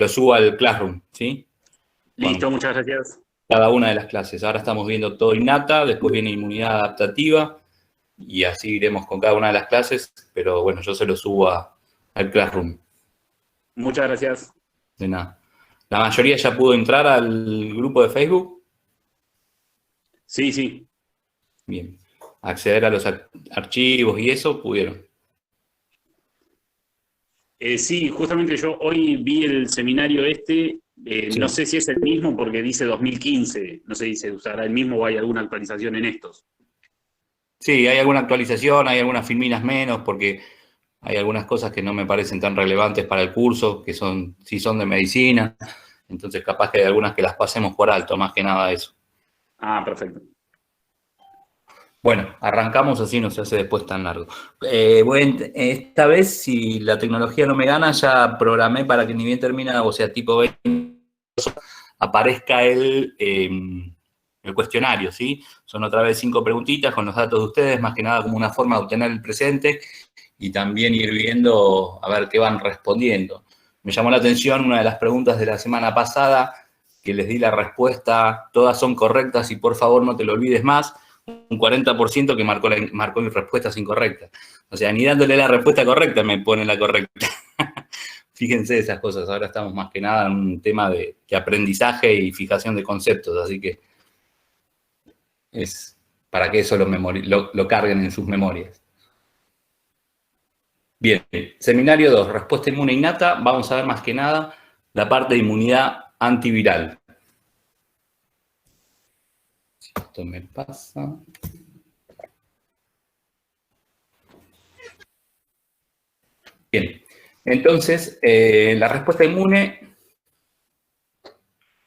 lo subo al Classroom, ¿sí? Listo, muchas gracias. Cada una de las clases. Ahora estamos viendo todo innata, después viene inmunidad adaptativa, y así iremos con cada una de las clases, pero bueno, yo se lo subo al Classroom. Muchas gracias. De nada. ¿La mayoría ya pudo entrar al grupo de Facebook? Sí, sí. Bien. ¿Acceder a los archivos y eso pudieron? Sí, justamente yo hoy vi el seminario Sí. no sé si es el mismo porque dice 2015, no sé si se usará el mismo o hay alguna actualización en estos. Sí, hay alguna actualización, hay algunas filminas menos, porque hay algunas cosas que no me parecen tan relevantes para el curso, que sí son de medicina, entonces capaz que hay algunas que las pasemos por alto, más que nada eso. Ah, perfecto. Bueno, arrancamos, así no se hace después tan largo. Esta vez, si la tecnología no me gana, ya programé para que ni bien termina, o sea, tipo 20, aparezca el cuestionario, ¿sí? Son otra vez 5 preguntitas con los datos de ustedes, más que nada como una forma de obtener el presente y también ir viendo a ver qué van respondiendo. Me llamó la atención una de las preguntas de la semana pasada, que les di la respuesta, todas son correctas y por favor no te lo olvides más, un 40% que marcó mis respuestas incorrectas. O sea, ni dándole la respuesta correcta me pone la correcta. Fíjense esas cosas, ahora estamos más que nada en un tema de aprendizaje y fijación de conceptos, así que es para que eso lo carguen en sus memorias. Bien, seminario 2, respuesta inmune innata, vamos a ver más que nada la parte de inmunidad antiviral. Esto me pasa. Bien, entonces, la respuesta inmune,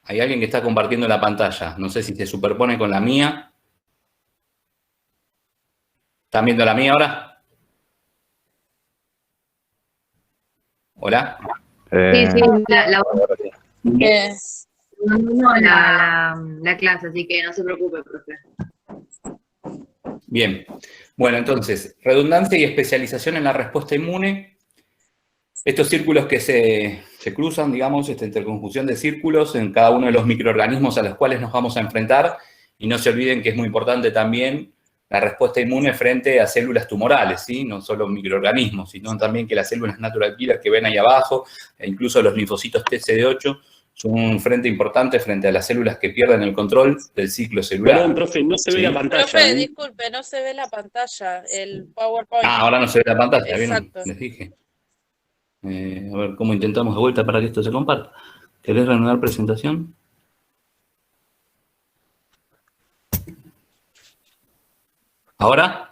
hay alguien que está compartiendo la pantalla, no sé si se superpone con la mía. ¿Están viendo la mía ahora? ¿Hola? Sí, sí, la clase, así que no se preocupe, profe. Bien, bueno, entonces, redundancia y especialización en la respuesta inmune. Estos círculos que se cruzan, digamos, esta interconjunción de círculos en cada uno de los microorganismos a los cuales nos vamos a enfrentar, y no se olviden que es muy importante también la respuesta inmune frente a células tumorales, ¿sí? No solo microorganismos, sino también que las células natural killer que ven ahí abajo, e incluso los linfocitos TCD8, son un frente importante frente a las células que pierden el control del ciclo celular. Perdón, profe, no se ve la pantalla. Profe, disculpe, no se ve la pantalla, el PowerPoint. Ah, ahora no se ve la pantalla, exacto. ¿vieron? Les dije. A ver cómo intentamos de vuelta para que esto se comparta. ¿Querés reanudar presentación? ¿Ahora?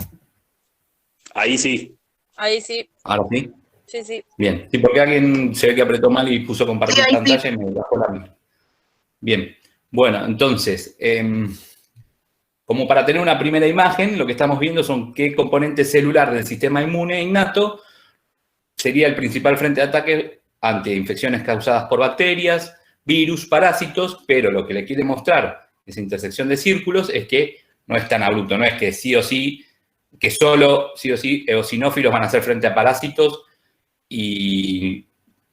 Ahí sí. Ahí sí. ¿Ahora sí? Sí, sí. Bien. Sí, porque alguien se ve que apretó mal y puso compartir pantalla y me bajó la mía. Bien. Bueno, entonces, como para tener una primera imagen, lo que estamos viendo son qué componente celular del sistema inmune innato sería el principal frente de ataque ante infecciones causadas por bacterias, virus, parásitos, pero lo que le quiere mostrar esa intersección de círculos es que no es tan abrupto, no es que sí o sí, que solo sí o sí eosinófilos van a hacer frente a parásitos y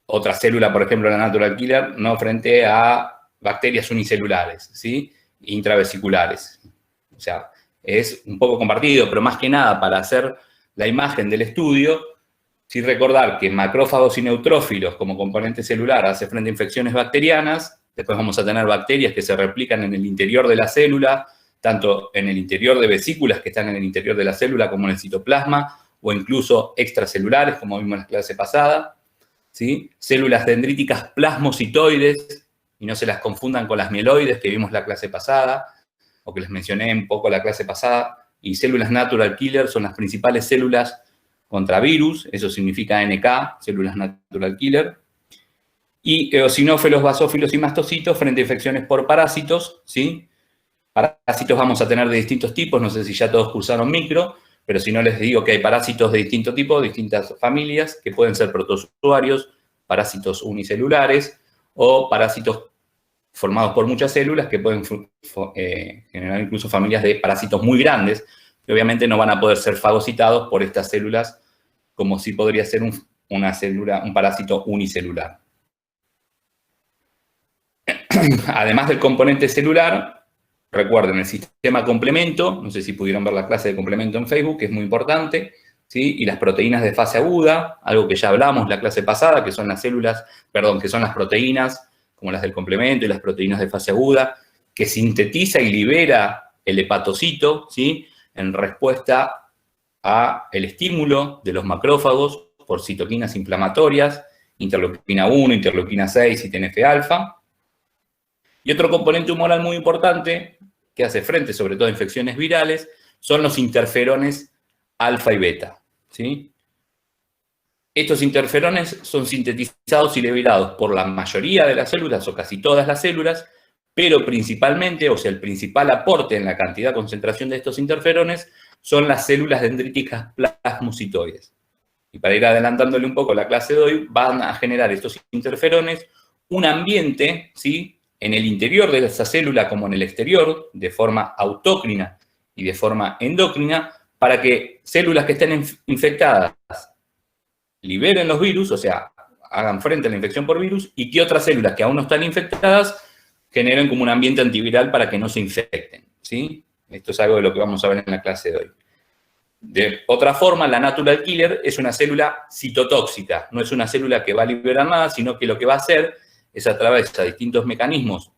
otra célula, por ejemplo, la natural killer, no frente a bacterias unicelulares, ¿sí? Intravesiculares. O sea, es un poco compartido, pero más que nada para hacer la imagen del estudio, sí recordar que macrófagos y neutrófilos como componente celular hace frente a infecciones bacterianas, después vamos a tener bacterias que se replican en el interior de la célula, tanto en el interior de vesículas que están en el interior de la célula como en el citoplasma, o incluso extracelulares, como vimos en la clase pasada, ¿sí? Células dendríticas plasmocitoides, y no se las confundan con las mieloides que vimos la clase pasada, o que les mencioné un poco la clase pasada, y células natural killer son las principales células contra virus, eso significa NK, células natural killer, y eosinófilos, basófilos y mastocitos frente a infecciones por parásitos, ¿sí? Parásitos vamos a tener de distintos tipos, no sé si ya todos cursaron micro, pero si no les digo que hay parásitos de distinto tipo, distintas familias, que pueden ser protozoarios, parásitos unicelulares, o parásitos formados por muchas células que pueden generar incluso familias de parásitos muy grandes, que obviamente no van a poder ser fagocitados por estas células, como si podría ser un parásito unicelular. además del componente celular, recuerden el sistema complemento, no sé si pudieron ver la clase de complemento en Facebook, que es muy importante, ¿sí? Y las proteínas de fase aguda, algo que ya hablamos la clase pasada, que son las células, perdón, que son las proteínas, como las del complemento y las proteínas de fase aguda, que sintetiza y libera el hepatocito, ¿sí? En respuesta a el estímulo de los macrófagos por citoquinas inflamatorias, interleuquina 1, interleuquina 6 y TNF-alfa. Y otro componente humoral muy importante, que hace frente sobre todo a infecciones virales, son los interferones alfa y beta, ¿sí? Estos interferones son sintetizados y liberados por la mayoría de las células, o casi todas las células, pero principalmente, o sea, el principal aporte en la cantidad de concentración de estos interferones son las células dendríticas plasmocitoides. Y para ir adelantándole un poco la clase de hoy, van a generar estos interferones un ambiente, ¿sí?, en el interior de esa célula como en el exterior, de forma autócrina y de forma endócrina, para que células que estén infectadas liberen los virus, o sea, hagan frente a la infección por virus, y que otras células que aún no están infectadas generen como un ambiente antiviral para que no se infecten, ¿sí? Esto es algo de lo que vamos a ver en la clase de hoy. De otra forma, la natural killer es una célula citotóxica, no es una célula que va a liberar nada, sino que lo que va a hacer es, a través de distintos mecanismos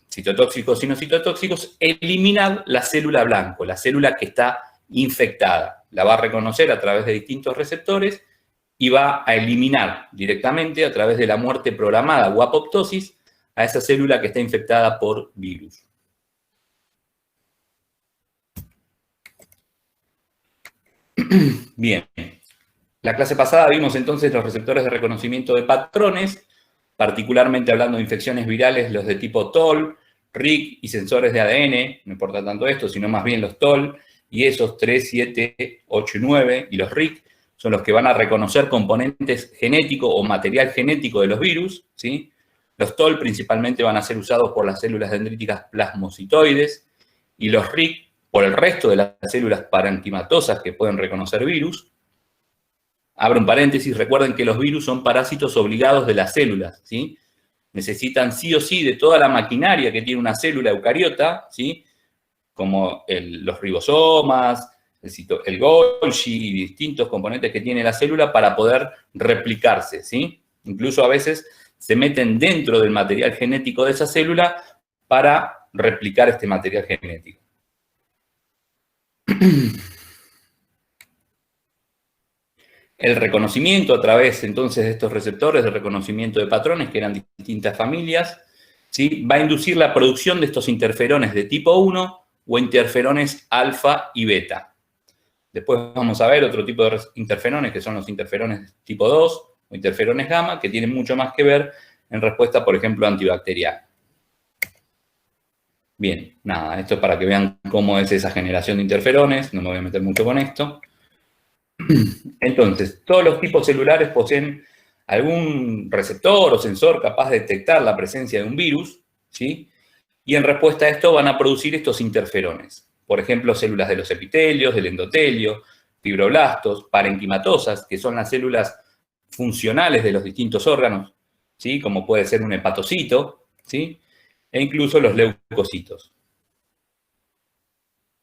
citotóxicos y no citotóxicos, eliminar la célula blanco, la célula que está infectada. La va a reconocer a través de distintos receptores y va a eliminar directamente a través de la muerte programada o apoptosis a esa célula que está infectada por virus. Bien, la clase pasada vimos entonces los receptores de reconocimiento de patrones, particularmente hablando de infecciones virales, los de tipo TOL, RIC y sensores de ADN, no importa tanto esto, sino más bien los TOL, y esos 3, 7, 8 y 9, y los RIC, son los que van a reconocer componentes genéticos o material genético de los virus, ¿sí? Los TOL principalmente van a ser usados por las células dendríticas plasmocitoides, y los RIC por el resto de las células parenquimatosas que pueden reconocer virus. Abro un paréntesis, recuerden que los virus son parásitos obligados de las células, ¿sí? Necesitan sí o sí de toda la maquinaria que tiene una célula eucariota, ¿sí? Como los ribosomas, el Golgi y distintos componentes que tiene la célula para poder replicarse, ¿sí? Incluso a veces se meten dentro del material genético de esa célula para replicar este material genético. El reconocimiento a través, entonces, de estos receptores de reconocimiento de patrones, que eran distintas familias, ¿sí?, va a inducir la producción de estos interferones de tipo 1 o interferones alfa y beta. Después vamos a ver otro tipo de interferones, que son los interferones tipo 2 o interferones gamma, que tienen mucho más que ver en respuesta, por ejemplo, antibacterial. Bien, nada, esto es para que vean cómo es esa generación de interferones, no me voy a meter mucho con esto. Entonces, todos los tipos celulares poseen algún receptor o sensor capaz de detectar la presencia de un virus, ¿sí? Y en respuesta a esto van a producir estos interferones. Por ejemplo, células de los epitelios, del endotelio, fibroblastos, parenquimatosas, que son las células funcionales de los distintos órganos, ¿sí? Como puede ser un hepatocito, ¿sí? E incluso los leucocitos.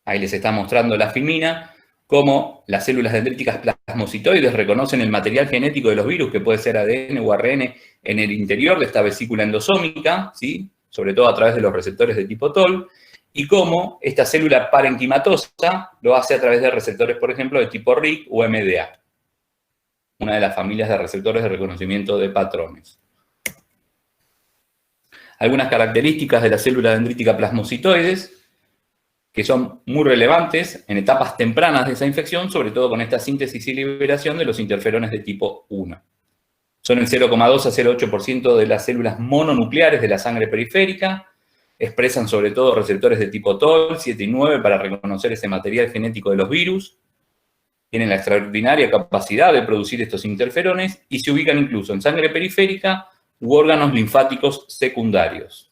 Ahí les está mostrando la filmina, cómo las células dendríticas plasmocitoides reconocen el material genético de los virus, que puede ser ADN o ARN, en el interior de esta vesícula endosómica, ¿sí?, sobre todo a través de los receptores de tipo TOL, y cómo esta célula parenquimatosa lo hace a través de receptores, por ejemplo, de tipo RIC o MDA, una de las familias de receptores de reconocimiento de patrones. Algunas características de la célula dendrítica plasmocitoides, que son muy relevantes en etapas tempranas de esa infección, sobre todo con esta síntesis y liberación de los interferones de tipo 1. Son el 0,2 a 0,8% de las células mononucleares de la sangre periférica, expresan sobre todo receptores de tipo TOL, 7 y 9 para reconocer ese material genético de los virus, tienen la extraordinaria capacidad de producir estos interferones y se ubican incluso en sangre periférica u órganos linfáticos secundarios.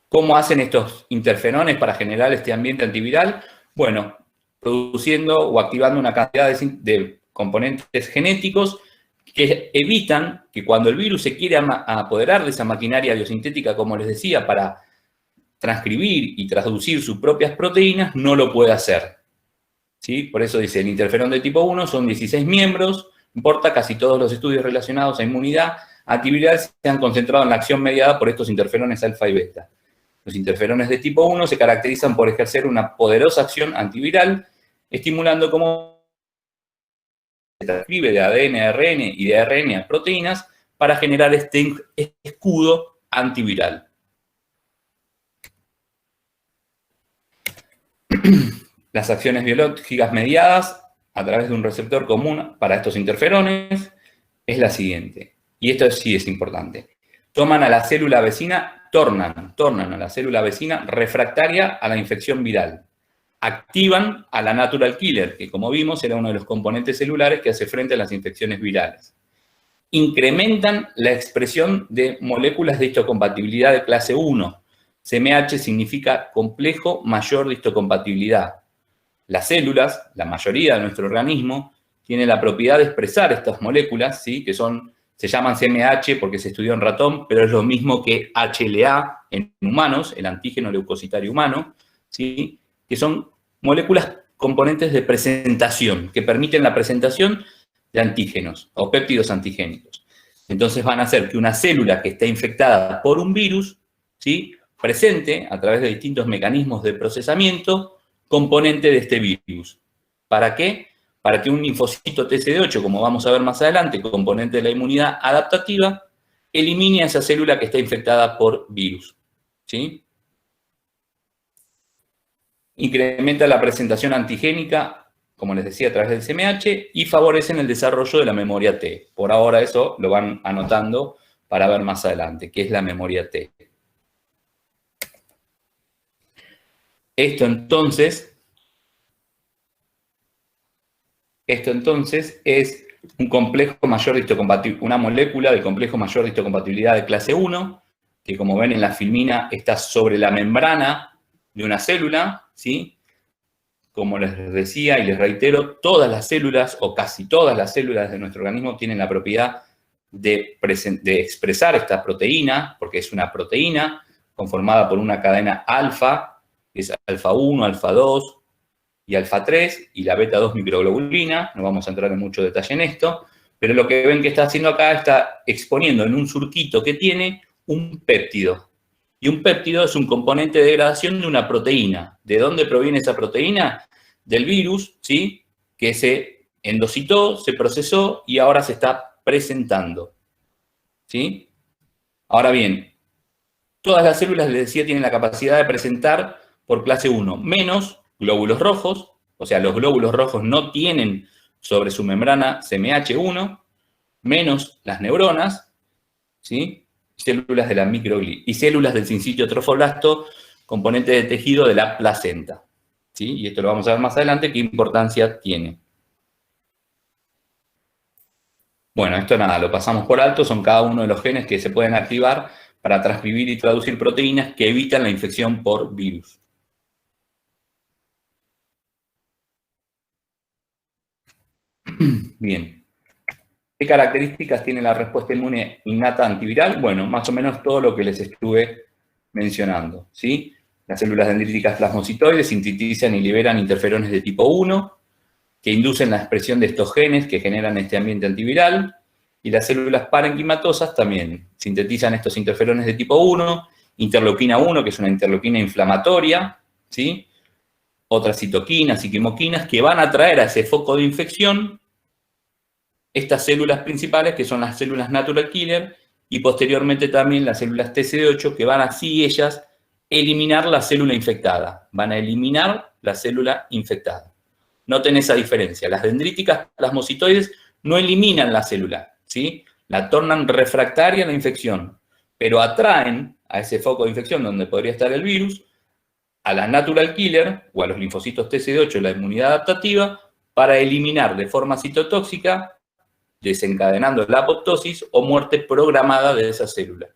¿Cómo hacen estos interferones para generar este ambiente antiviral? Bueno, produciendo o activando una cantidad de componentes genéticos que evitan que cuando el virus se quiere apoderar de esa maquinaria biosintética, como les decía, para transcribir y traducir sus propias proteínas, no lo puede hacer. ¿Sí? Por eso dice, el interferón de tipo 1 son 16 miembros, no importa, casi todos los estudios relacionados a inmunidad, actividad se han concentrado en la acción mediada por estos interferones alfa y beta. Los interferones de tipo 1 se caracterizan por ejercer una poderosa acción antiviral, estimulando cómo se transcribe de ADN a ARN y de ARN a proteínas para generar este escudo antiviral. Las acciones biológicas mediadas a través de un receptor común para estos interferones es la siguiente, y esto sí es importante. Toman a la célula vecina, tornan a la célula vecina refractaria a la infección viral. Activan a la natural killer, que como vimos era uno de los componentes celulares que hace frente a las infecciones virales. Incrementan la expresión de moléculas de histocompatibilidad de clase 1. CMH significa complejo mayor de histocompatibilidad. Las células, la mayoría de nuestro organismo, tiene la propiedad de expresar estas moléculas, ¿sí? Que se llaman CMH porque se estudió en ratón, pero es lo mismo que HLA en humanos, el antígeno leucocitario humano, ¿sí? Que son moléculas componentes de presentación, que permiten la presentación de antígenos o péptidos antigénicos. Entonces van a hacer que una célula que está infectada por un virus, ¿sí? Presente a través de distintos mecanismos de procesamiento componente de este virus. ¿Para qué? Para que un linfocito TCD8, como vamos a ver más adelante, componente de la inmunidad adaptativa, elimine a esa célula que está infectada por virus. ¿Sí? Incrementa la presentación antigénica, como les decía, a través del CMH, y favorecen el desarrollo de la memoria T. Por ahora eso lo van anotando para ver más adelante, qué es la memoria T. Esto entonces es un complejo mayor de histocompatibilidad, una molécula del complejo mayor de histocompatibilidad de clase 1, que como ven en la filmina está sobre la membrana de una célula, ¿sí? Como les decía y les reitero, todas las células o casi todas las células de nuestro organismo tienen la propiedad de expresar esta proteína, porque es una proteína conformada por una cadena alfa, que es alfa 1, alfa 2 y alfa 3, y la beta 2 microglobulina, no vamos a entrar en mucho detalle en esto, pero lo que ven que está haciendo acá está exponiendo en un surquito que tiene un péptido. Y un péptido es un componente de degradación de una proteína. ¿De dónde proviene esa proteína? Del virus, ¿sí? Que se endocitó, se procesó y ahora se está presentando. ¿Sí? Ahora bien, todas las células, les decía, tienen la capacidad de presentar por clase 1, menos glóbulos rojos, o sea, los glóbulos rojos no tienen sobre su membrana CMH1, menos las neuronas, ¿sí? Células de la microglía y células del sincitio trofoblasto, componente de tejido de la placenta. ¿Sí? Y esto lo vamos a ver más adelante, qué importancia tiene. Bueno, esto nada, lo pasamos por alto, son cada uno de los genes que se pueden activar para transcribir y traducir proteínas que evitan la infección por virus. Bien. ¿Qué características tiene la respuesta inmune innata antiviral? Bueno, más o menos todo lo que les estuve mencionando, ¿sí? Las células dendríticas plasmocitoides sintetizan y liberan interferones de tipo 1, que inducen la expresión de estos genes que generan este ambiente antiviral, y las células parenquimatosas también sintetizan estos interferones de tipo 1, interleuquina 1, que es una interleuquina inflamatoria, ¿sí? Otras citoquinas y quimoquinas que van a traer a ese foco de infección estas células principales, que son las células natural killer, y posteriormente también las células TCD8, que van así ellas eliminar la célula infectada. Van a eliminar la célula infectada. Noten esa diferencia. Las dendríticas plasmocitoides no eliminan la célula, ¿sí? La tornan refractaria a la infección, pero atraen a ese foco de infección donde podría estar el virus, a la natural killer o a los linfocitos TCD8, la inmunidad adaptativa, para eliminar de forma citotóxica, desencadenando la apoptosis o muerte programada de esa célula.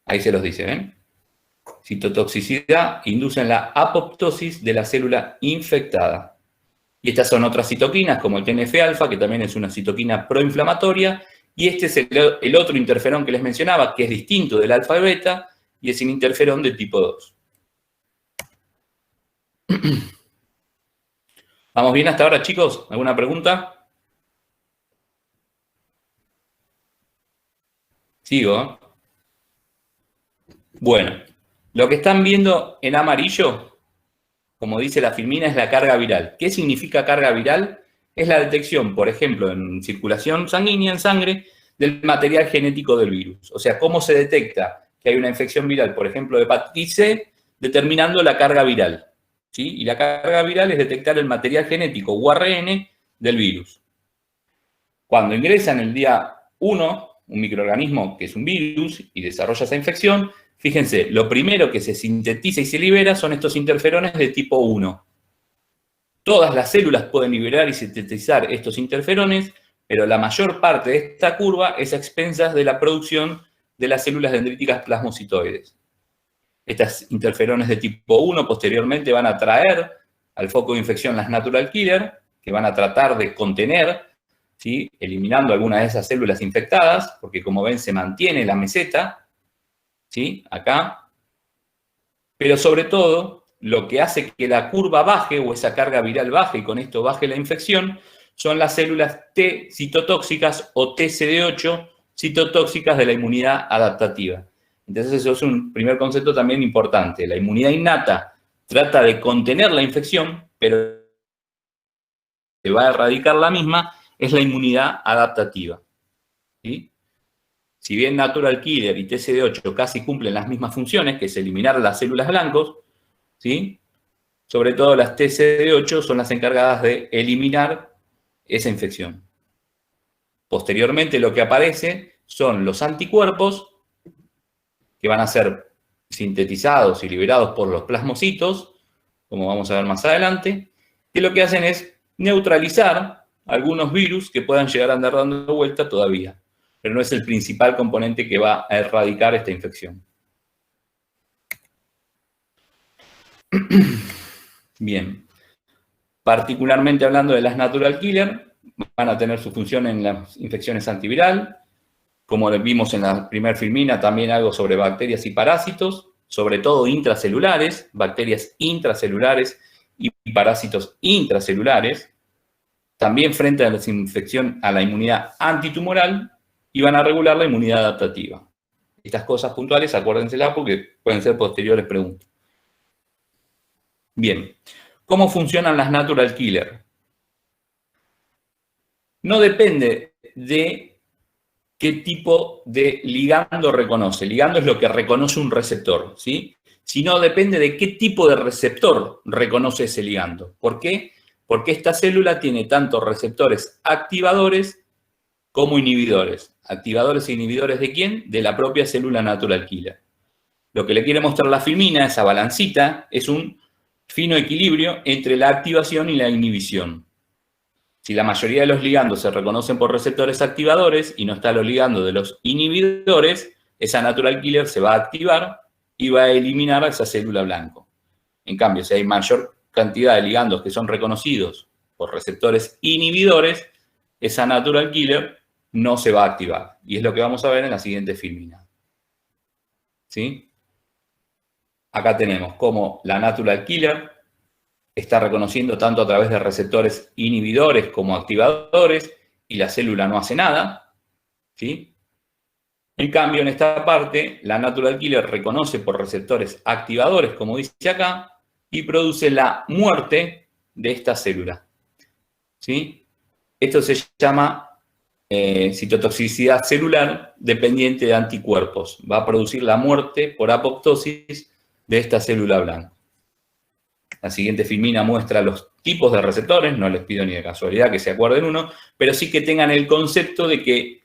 Ahí se los dice, ¿ven? citotoxicidad inducen la apoptosis de la célula infectada. Y estas son otras citoquinas, como el TNF-alfa, que también es una citoquina proinflamatoria, y este es el otro interferón que les mencionaba, que es distinto del alfa y beta, y es un interferón de tipo 2. ¿Vamos bien hasta ahora, chicos? ¿Alguna pregunta? Sigo, ¿eh? Bueno, lo que están viendo en amarillo, como dice la filmina, es la carga viral. ¿Qué significa carga viral? Es la detección, por ejemplo, en circulación sanguínea, en sangre, del material genético del virus. O sea, cómo se detecta que hay una infección viral, por ejemplo, de hepatitis C, determinando la carga viral. ¿Sí? Y la carga viral es detectar el material genético o ARN del virus. Cuando ingresa en el día 1 un microorganismo que es un virus y desarrolla esa infección, fíjense, lo primero que se sintetiza y se libera son estos interferones de tipo 1. Todas las células pueden liberar y sintetizar estos interferones, pero la mayor parte de esta curva es a expensas de la producción de las células dendríticas plasmocitoides. Estas interferones de tipo 1 posteriormente van a traer al foco de infección las natural killer, que van a tratar de contener, ¿sí?, eliminando algunas de esas células infectadas, porque como ven se mantiene la meseta, ¿sí?, acá. Pero sobre todo, lo que hace que la curva baje o esa carga viral baje y con esto baje la infección son las células T citotóxicas o TCD8 citotóxicas de la inmunidad adaptativa. Entonces eso es un primer concepto también importante. La inmunidad innata trata de contener la infección, pero que va a erradicar la misma es la inmunidad adaptativa. ¿Sí? Si bien Natural Killer y TCD8 casi cumplen las mismas funciones, que es eliminar las células blancos, ¿sí?, sobre todo las TCD8 son las encargadas de eliminar esa infección. Posteriormente lo que aparece son los anticuerpos que van a ser sintetizados y liberados por los plasmocitos, como vamos a ver más adelante, que lo que hacen es neutralizar algunos virus que puedan llegar a andar dando vuelta todavía, pero no es el principal componente que va a erradicar esta infección. Bien, particularmente hablando de las natural killer, van a tener su función en las infecciones antiviral, como vimos en la primera filmina, también algo sobre bacterias y parásitos, sobre todo intracelulares, bacterias intracelulares y parásitos intracelulares, también frente a la infección a la inmunidad antitumoral y van a regular la inmunidad adaptativa. Estas cosas puntuales, acuérdensela porque pueden ser posteriores preguntas. Bien, ¿cómo funcionan las natural killer? No depende de qué tipo de ligando reconoce. Ligando es lo que reconoce un receptor, ¿sí? Sino depende de qué tipo de receptor reconoce ese ligando. ¿Por qué? Porque esta célula tiene tanto receptores activadores como inhibidores. ¿Activadores e inhibidores de quién? De la propia célula natural killer. Lo que le quiere mostrar la filmina, esa balancita, es un fino equilibrio entre la activación y la inhibición. Si la mayoría de los ligandos se reconocen por receptores activadores y no está los ligandos de los inhibidores, esa natural killer se va a activar y va a eliminar a esa célula blanco. En cambio, si hay mayor cantidad de ligandos que son reconocidos por receptores inhibidores, esa natural killer no se va a activar. Y es lo que vamos a ver en la siguiente filmina. ¿Sí? Acá tenemos cómo la natural killer está reconociendo tanto a través de receptores inhibidores como activadores y la célula no hace nada, ¿sí? En cambio, en esta parte, la natural killer reconoce por receptores activadores, como dice acá, y produce la muerte de esta célula, ¿sí? Esto se llama citotoxicidad celular dependiente de anticuerpos. Va a producir la muerte por apoptosis de esta célula blanca. La siguiente filmina muestra los tipos de receptores, no les pido ni de casualidad que se acuerden uno, pero sí que tengan el concepto de que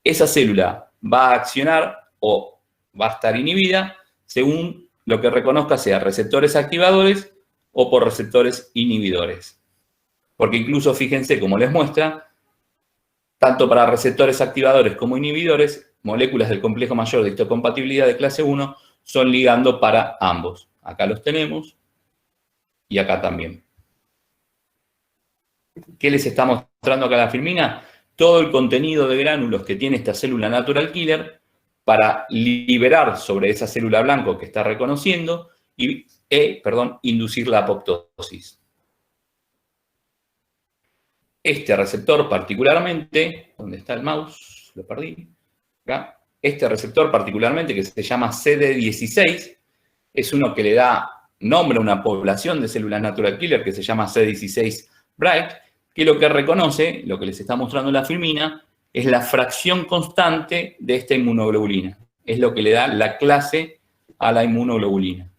esa célula va a accionar o va a estar inhibida según lo que reconozca sea receptores activadores o por receptores inhibidores. Porque incluso, fíjense, como les muestra, tanto para receptores activadores como inhibidores, moléculas del complejo mayor de histocompatibilidad de clase 1 son ligando para ambos. Acá los tenemos y acá también. ¿Qué les está mostrando acá la filmina? Todo el contenido de gránulos que tiene esta célula natural killer para liberar sobre esa célula blanco que está reconociendo y inducir la apoptosis. Este receptor particularmente, ¿dónde está el mouse? Lo perdí. Acá. Este receptor particularmente, que se llama CD16, es uno que le da nombre a una población de células natural killer que se llama CD16 bright, que lo que reconoce, lo que les está mostrando la filmina, es la fracción constante de esta inmunoglobulina. Es lo que le da la clase a la inmunoglobulina.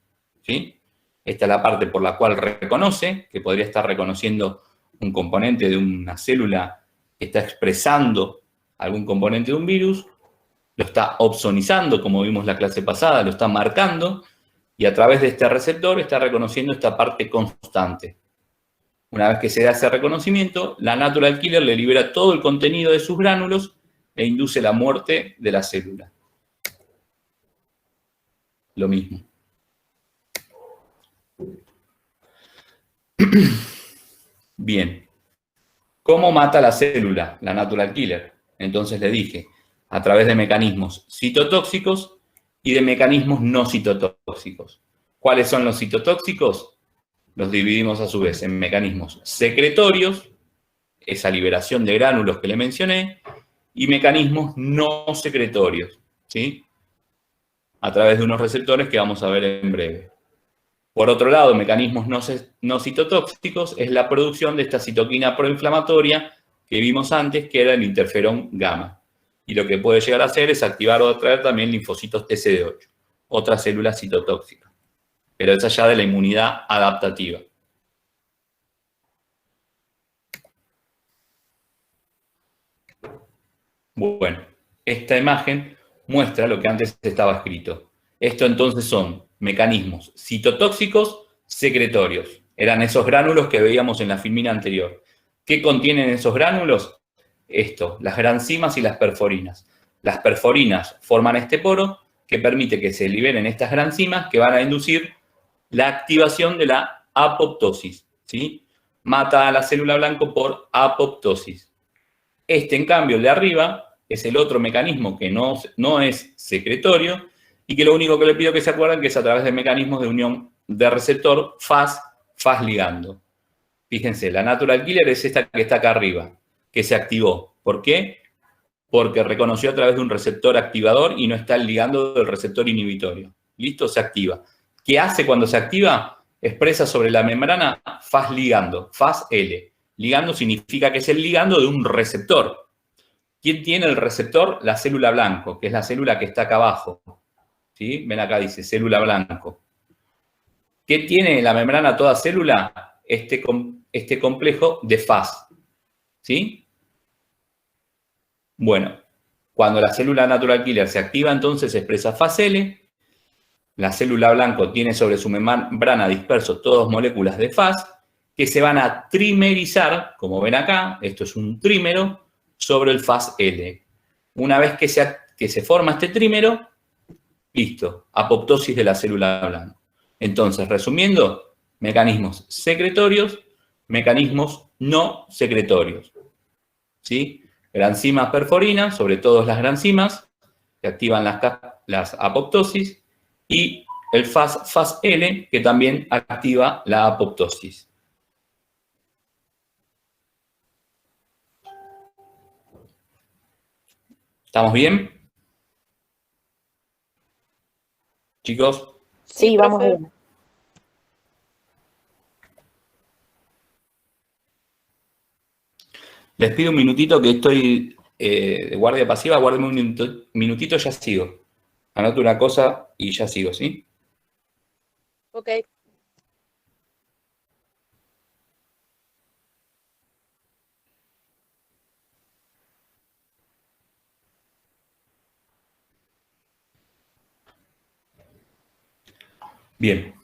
¿Sí? Esta es la parte por la cual reconoce, que podría estar reconociendo un componente de una célula que está expresando algún componente de un virus, lo está opsonizando, como vimos la clase pasada, lo está marcando, y a través de este receptor está reconociendo esta parte constante. Una vez que se da ese reconocimiento, la natural killer le libera todo el contenido de sus gránulos e induce la muerte de la célula. Lo mismo. Bien. ¿Cómo mata la célula, la natural killer? Entonces le dije, a través de mecanismos citotóxicos y de mecanismos no citotóxicos. ¿Cuáles son los citotóxicos? Los dividimos a su vez en mecanismos secretorios, esa liberación de gránulos que le mencioné, y mecanismos no secretorios, ¿sí? A través de unos receptores que vamos a ver en breve. Por otro lado, mecanismos no citotóxicos es la producción de esta citoquina proinflamatoria que vimos antes, que era el interferón gamma. Y lo que puede llegar a hacer es activar o atraer también linfocitos TCD8, otra célula citotóxica. Pero es allá de la inmunidad adaptativa. Bueno, esta imagen muestra lo que antes estaba escrito. Esto entonces son mecanismos citotóxicos secretorios. Eran esos gránulos que veíamos en la filmina anterior. ¿Qué contienen esos gránulos? Esto, las granzimas y las perforinas. Las perforinas forman este poro que permite que se liberen estas granzimas que van a inducir la activación de la apoptosis, ¿sí? Mata a la célula blanco por apoptosis. Este, en cambio, el de arriba, es el otro mecanismo que no es secretorio y que lo único que le pido que se acuerden que es a través de mecanismos de unión de receptor FAS ligando. Fíjense, la natural killer es esta que está acá arriba, que se activó. ¿Por qué? Porque reconoció a través de un receptor activador y no está el ligando del receptor inhibitorio. ¿Listo? Se activa. ¿Qué hace cuando se activa? Expresa sobre la membrana FAS ligando, FAS L. Ligando significa que es el ligando de un receptor. ¿Quién tiene el receptor? La célula blanco, que es la célula que está acá abajo. ¿Sí? Ven acá, dice célula blanco. ¿Qué tiene la membrana toda célula? Este complejo de FAS. ¿Sí? Bueno, cuando la célula natural killer se activa, entonces se expresa FAS L. La célula blanco tiene sobre su membrana dispersos todas moléculas de FAS que se van a trimerizar, como ven acá, esto es un trímero, sobre el FAS L. Una vez que se forma este trímero, listo, apoptosis de la célula blanca. Entonces, resumiendo, mecanismos secretorios, mecanismos no secretorios. ¿Sí? Granzimas perforinas, sobre todo las granzimas, que activan las apoptosis, y el FAS L, que también activa la apoptosis. ¿Estamos bien? Chicos. Sí, vamos bien. Les pido un minutito que estoy de guardia pasiva. Guárdeme un minutito, ya sigo. Anoto una cosa y ya sigo, ¿sí? Ok. Bien.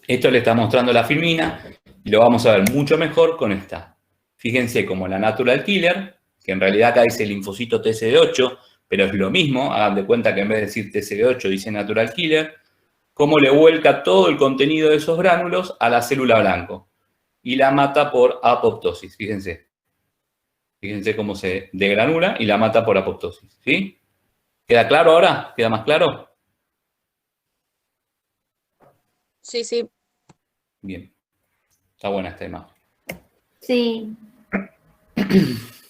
Esto le está mostrando la filmina y lo vamos a ver mucho mejor con esta. Fíjense como la natural killer, que en realidad acá dice linfocito TCD8, pero es lo mismo, hagan de cuenta que en vez de decir TCB8 dice natural killer, cómo le vuelca todo el contenido de esos gránulos a la célula blanco y la mata por apoptosis, fíjense. Fíjense cómo se degranula y la mata por apoptosis, ¿sí? ¿Queda claro ahora? ¿Queda más claro? Sí, sí. Bien. Está buena esta imagen. Sí.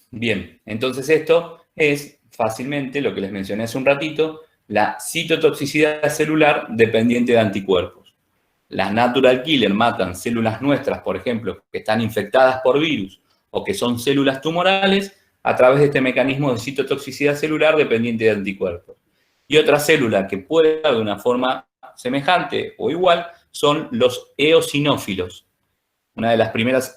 Bien, entonces esto es fácilmente lo que les mencioné hace un ratito, la citotoxicidad celular dependiente de anticuerpos. Las natural killer matan células nuestras, por ejemplo, que están infectadas por virus o que son células tumorales a través de este mecanismo de citotoxicidad celular dependiente de anticuerpos. Y otra célula que puede dar de una forma semejante o igual son los eosinófilos. Una de las primeras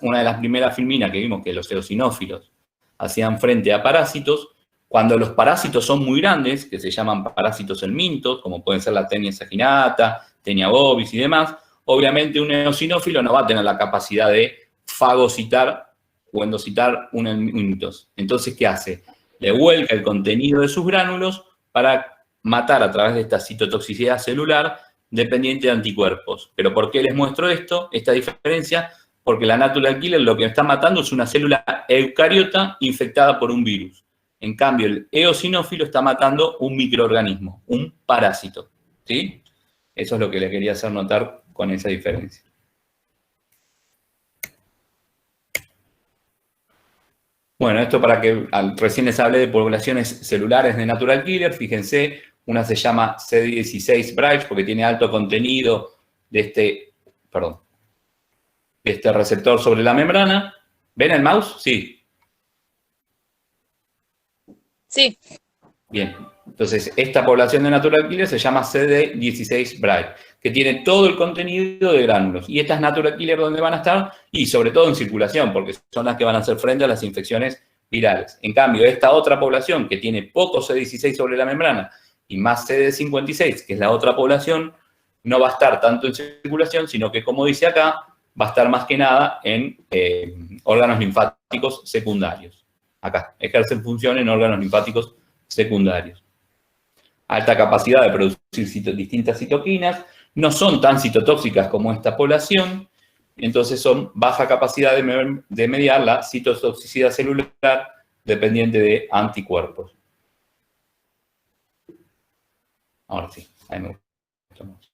filminas que vimos que los eosinófilos hacían frente a parásitos, cuando los parásitos son muy grandes, que se llaman parásitos helmintos, como pueden ser la Taenia saginata, Taenia bovis y demás, obviamente un eosinófilo no va a tener la capacidad de fagocitar o endocitar un helmintos. Entonces, ¿qué hace? Le vuelca el contenido de sus gránulos para matar a través de esta citotoxicidad celular dependiente de anticuerpos. ¿Pero por qué les muestro esto, esta diferencia? Porque la natural killer lo que está matando es una célula eucariota infectada por un virus. En cambio, el eosinófilo está matando un microorganismo, un parásito, ¿sí? Eso es lo que le quería hacer notar con esa diferencia. Bueno, esto para que recién les hablé de poblaciones celulares de natural killer, fíjense, una se llama CD16 Bright porque tiene alto contenido de este receptor sobre la membrana. ¿Ven el mouse? Sí. Sí. Bien. Entonces, esta población de natural killer se llama CD16 Bright, que tiene todo el contenido de gránulos. Y estas natural killer, ¿dónde van a estar? Y sobre todo en circulación, porque son las que van a hacer frente a las infecciones virales. En cambio, esta otra población que tiene poco CD16 sobre la membrana y más CD56, que es la otra población, no va a estar tanto en circulación, sino que, como dice acá, va a estar más que nada en órganos linfáticos secundarios. Acá, ejercen función en órganos linfáticos secundarios. Alta capacidad de producir distintas citoquinas, no son tan citotóxicas como esta población, entonces son baja capacidad de mediar la citotoxicidad celular dependiente de anticuerpos. Ahora sí, ahí me gusta más.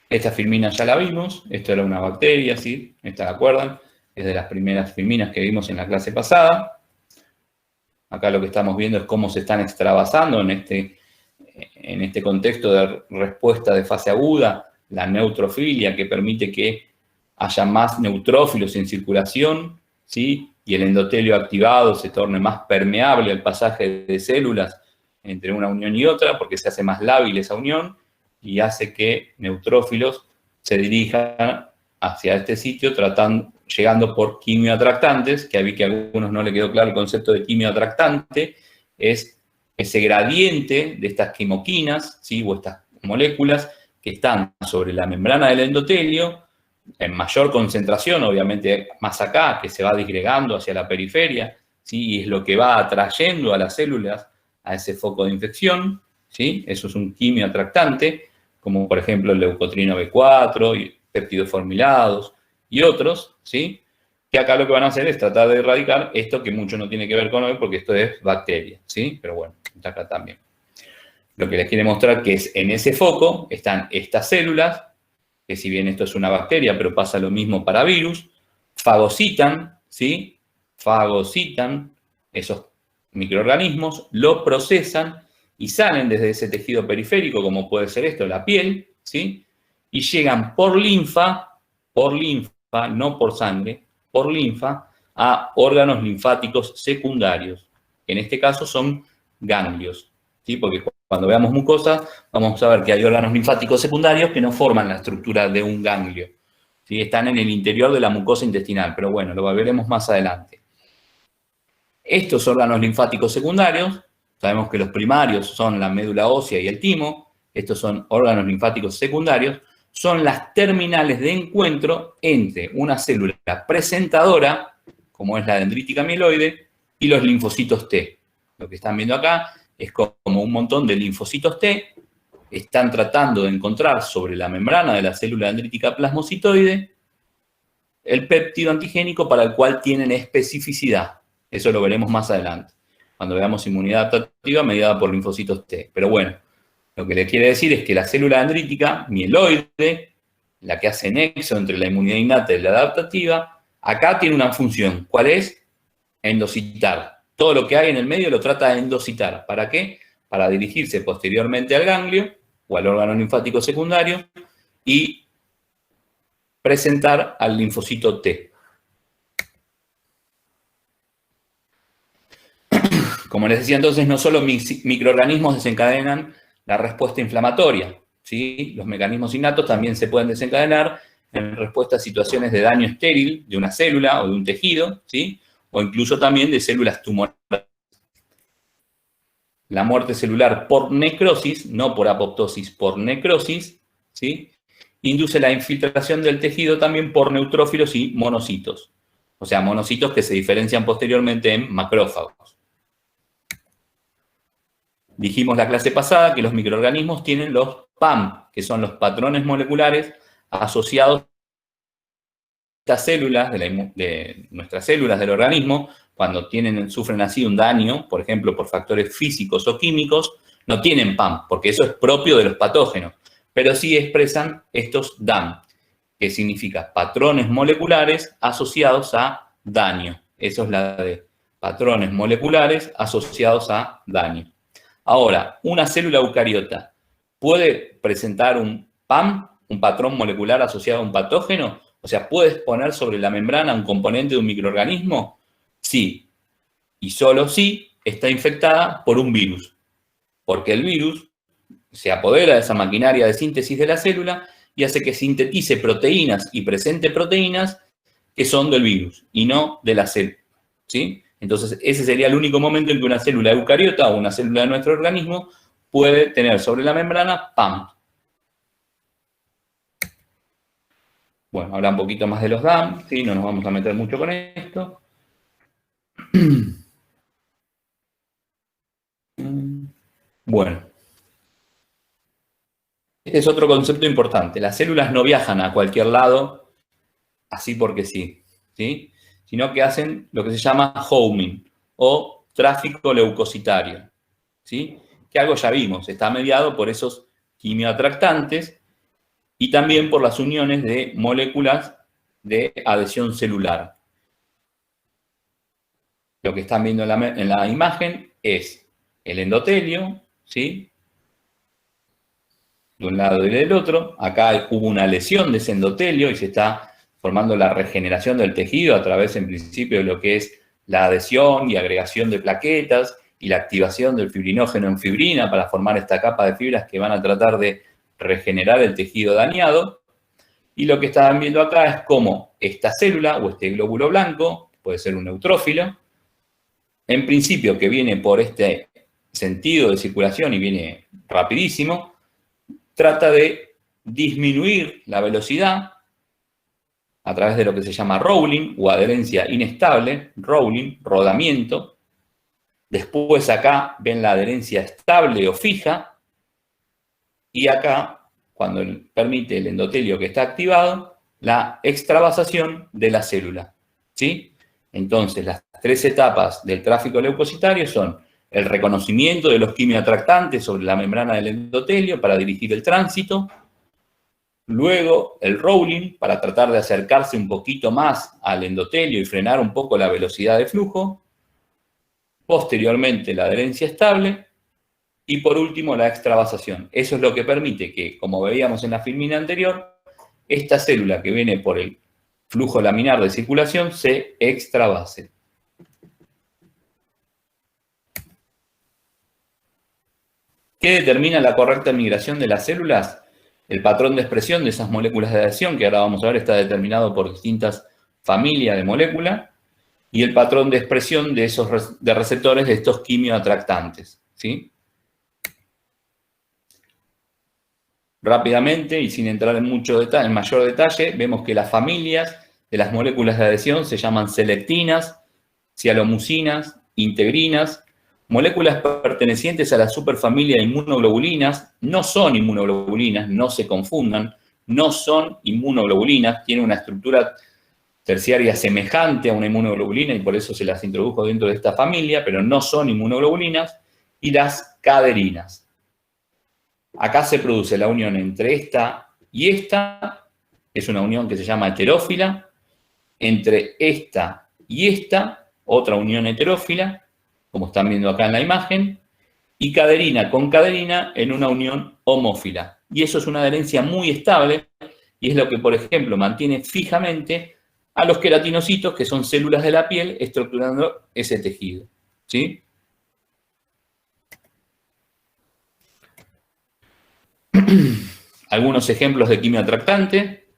Esta filmina ya la vimos, esto era una bacteria, ¿sí? ¿Esta la acuerdan? Es de las primeras filminas que vimos en la clase pasada. Acá lo que estamos viendo es cómo se están extravasando en este contexto de respuesta de fase aguda, la neutrofilia, que permite que haya más neutrófilos en circulación, ¿sí? Y el endotelio activado se torne más permeable al pasaje de células entre una unión y otra, porque se hace más lábil esa unión, y hace que neutrófilos se dirijan hacia este sitio llegando por quimioatractantes, que vi que a algunos no le quedó claro el concepto de quimioatractante, es ese gradiente de estas quimoquinas, ¿sí? O estas moléculas que están sobre la membrana del endotelio, en mayor concentración, obviamente más acá, que se va disgregando hacia la periferia, ¿sí? Y es lo que va atrayendo a las células a ese foco de infección, ¿sí? Eso es un quimioatractante, como por ejemplo el leucotrino B4 y péptidos formilados y otros, ¿sí? Que acá lo que van a hacer es tratar de erradicar esto que mucho no tiene que ver con hoy, porque esto es bacteria, ¿sí? Pero bueno, está acá también. Lo que les quiere mostrar que es en ese foco están estas células, que si bien esto es una bacteria, pero pasa lo mismo para virus, fagocitan, ¿sí? Fagocitan esos microorganismos, lo procesan y salen desde ese tejido periférico, como puede ser esto, la piel, ¿sí? Y llegan por linfa, no por sangre, por linfa, a órganos linfáticos secundarios. En este caso son ganglios, ¿sí? Porque cuando veamos mucosa, vamos a ver que hay órganos linfáticos secundarios que no forman la estructura de un ganglio, ¿sí? Están en el interior de la mucosa intestinal, pero bueno, lo veremos más adelante. Estos órganos linfáticos secundarios, sabemos que los primarios son la médula ósea y el timo, estos son órganos linfáticos secundarios, son las terminales de encuentro entre una célula presentadora, como es la dendrítica mieloide, y los linfocitos T. Lo que están viendo acá es como un montón de linfocitos T están tratando de encontrar sobre la membrana de la célula dendrítica plasmocitoide el péptido antigénico para el cual tienen especificidad. Eso lo veremos más adelante, cuando veamos inmunidad adaptativa mediada por linfocitos T. Pero bueno, lo que le quiere decir es que la célula dendrítica mieloide, la que hace nexo entre la inmunidad innata y la adaptativa, acá tiene una función. ¿Cuál es? Endocitar. Todo lo que hay en el medio lo trata de endocitar. ¿Para qué? Para dirigirse posteriormente al ganglio o al órgano linfático secundario y presentar al linfocito T. Como les decía entonces, no solo microorganismos desencadenan la respuesta inflamatoria, ¿sí? Los mecanismos innatos también se pueden desencadenar en respuesta a situaciones de daño estéril de una célula o de un tejido, ¿sí? O incluso también de células tumorales. La muerte celular por necrosis, no por apoptosis, por necrosis, ¿sí? Induce la infiltración del tejido también por neutrófilos y monocitos. O sea, monocitos que se diferencian posteriormente en macrófagos. Dijimos la clase pasada que los microorganismos tienen los PAM, que son los patrones moleculares asociados a estas células, de nuestras células del organismo, cuando sufren así un daño, por ejemplo, por factores físicos o químicos, no tienen PAM, porque eso es propio de los patógenos, pero sí expresan estos DAM, que significa patrones moleculares asociados a daño. Eso es la de patrones moleculares asociados a daño. Ahora, una célula eucariota puede presentar un PAM, un patrón molecular asociado a un patógeno, o sea, ¿puede exponer sobre la membrana un componente de un microorganismo? Sí, y solo si está infectada por un virus, porque el virus se apodera de esa maquinaria de síntesis de la célula y hace que sintetice proteínas y presente proteínas que son del virus y no de la célula, ¿sí? Entonces, ese sería el único momento en que una célula eucariota o una célula de nuestro organismo puede tener sobre la membrana PAM. Bueno, habla un poquito más de los DAM, ¿sí? No nos vamos a meter mucho con esto. Bueno. Este es otro concepto importante. Las células no viajan a cualquier lado así porque sí, ¿sí? Sino que hacen lo que se llama homing o tráfico leucocitario, ¿sí? Que algo ya vimos, está mediado por esos quimioatractantes y también por las uniones de moléculas de adhesión celular. Lo que están viendo en la imagen es el endotelio, ¿sí? De un lado y del otro. Acá hubo una lesión de ese endotelio y se está formando la regeneración del tejido a través, en principio, de lo que es la adhesión y agregación de plaquetas y la activación del fibrinógeno en fibrina para formar esta capa de fibras que van a tratar de regenerar el tejido dañado. Y lo que están viendo acá es cómo esta célula o este glóbulo blanco, puede ser un neutrófilo, en principio que viene por este sentido de circulación y viene rapidísimo, trata de disminuir la velocidad a través de lo que se llama rolling o adherencia inestable, rolling, rodamiento. Después acá ven la adherencia estable o fija. Y acá, cuando permite el endotelio que está activado, la extravasación de la célula, ¿sí? Entonces, las tres etapas del tráfico leucocitario son el reconocimiento de los quimioatractantes sobre la membrana del endotelio para dirigir el tránsito, luego el rolling para tratar de acercarse un poquito más al endotelio y frenar un poco la velocidad de flujo, posteriormente la adherencia estable y por último la extravasación. Eso es lo que permite que, como veíamos en la filmina anterior, esta célula que viene por el flujo laminar de circulación se extravase. ¿Qué determina la correcta migración de las células? El patrón de expresión de esas moléculas de adhesión, que ahora vamos a ver, está determinado por distintas familias de moléculas, y el patrón de expresión de esos receptores de estos quimioatractantes, ¿sí? rápidamente y sin entrar en mucho detalle, en mayor detalle, vemos que las familias de las moléculas de adhesión se llaman selectinas, cialomucinas, integrinas, moléculas pertenecientes a la superfamilia de inmunoglobulinas. No son inmunoglobulinas, no se confundan, no son inmunoglobulinas, tienen una estructura terciaria semejante a una inmunoglobulina y por eso se las introdujo dentro de esta familia, pero no son inmunoglobulinas, y las caderinas. Acá se produce la unión entre esta y esta, es una unión que se llama heterófila, entre esta y esta, otra unión heterófila, como están viendo acá en la imagen, y caderina con caderina en una unión homófila. Y eso es una adherencia muy estable, y es lo que, por ejemplo, mantiene fijamente a los queratinocitos, que son células de la piel, estructurando ese tejido, ¿sí? Algunos ejemplos de quimioatractante,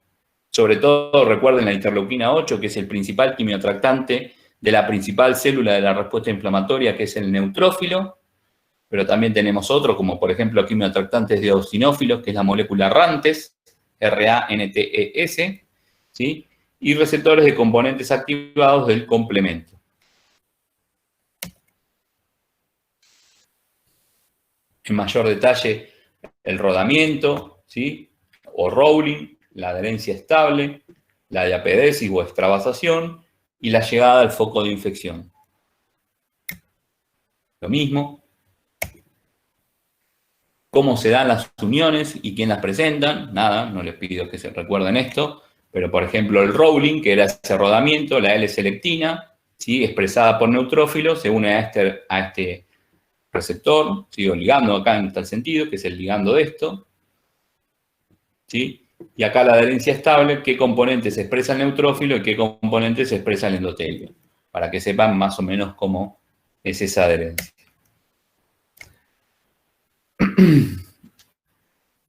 sobre todo recuerden la interleuquina 8, que es el principal quimioatractante de la principal célula de la respuesta inflamatoria, que es el neutrófilo, pero también tenemos otros, como por ejemplo quimioatractantes de eosinófilos, que es la molécula RANTES, R-A-N-T-E-S, ¿sí? Y receptores de componentes activados del complemento. En mayor detalle, el rodamiento, ¿sí? O rolling, la adherencia estable, la diapedesis o extravasación y la llegada al foco de infección. Lo mismo. ¿Cómo se dan las uniones y quién las presentan? Nada, no les pido que se recuerden esto, pero por ejemplo el rolling, que era ese rodamiento, la L-selectina, ¿sí? Expresada por neutrófilos, se une a este receptor, ¿sí? O ligando acá en tal sentido, que es el ligando de esto, ¿sí? Y acá la adherencia estable, qué componentes expresa el neutrófilo y qué componentes expresa el endotelio, para que sepan más o menos cómo es esa adherencia.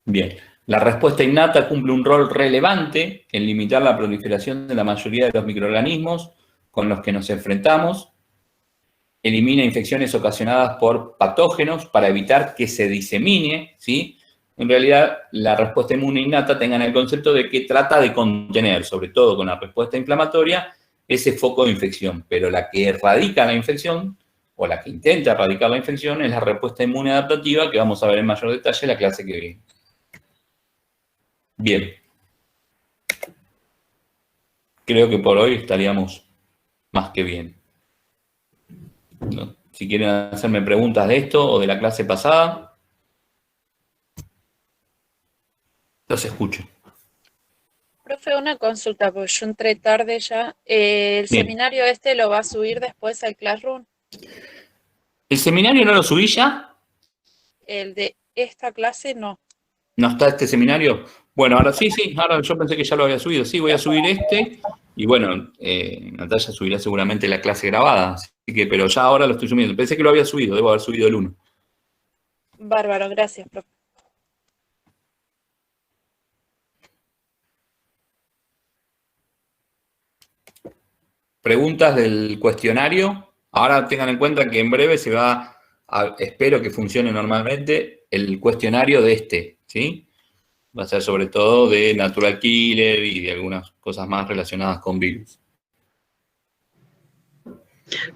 Bien, la respuesta innata cumple un rol relevante en limitar la proliferación de la mayoría de los microorganismos con los que nos enfrentamos. Elimina infecciones ocasionadas por patógenos para evitar que se disemine, ¿sí? En realidad, la respuesta inmune innata tengan el concepto de que trata de contener, sobre todo con la respuesta inflamatoria, ese foco de infección, pero la que erradica la infección, o la que intenta erradicar la infección, es la respuesta inmune adaptativa, que vamos a ver en mayor detalle en la clase que viene. Bien. Creo que por hoy estaríamos más que bien. ¿No? Si quieren hacerme preguntas de esto o de la clase pasada, los escucho. Profe, una consulta, porque yo entré tarde ya. ¿El Bien. seminario este lo va a subir después al Classroom? ¿El seminario no lo subí ya? El de esta clase no. ¿No está este seminario? Bueno, ahora sí, ahora yo pensé que ya lo había subido. Sí, voy a subir este. Y bueno, Natalia subirá seguramente la clase grabada. Así que, pero ya ahora lo estoy subiendo. Pensé que lo había subido, debo haber subido el 1. Bárbaro, gracias, profe. Preguntas del cuestionario. Ahora tengan en cuenta que en breve se va a, espero que funcione normalmente, el cuestionario de este, ¿sí? Va a ser sobre todo de Natural Killer y de algunas cosas más relacionadas con virus.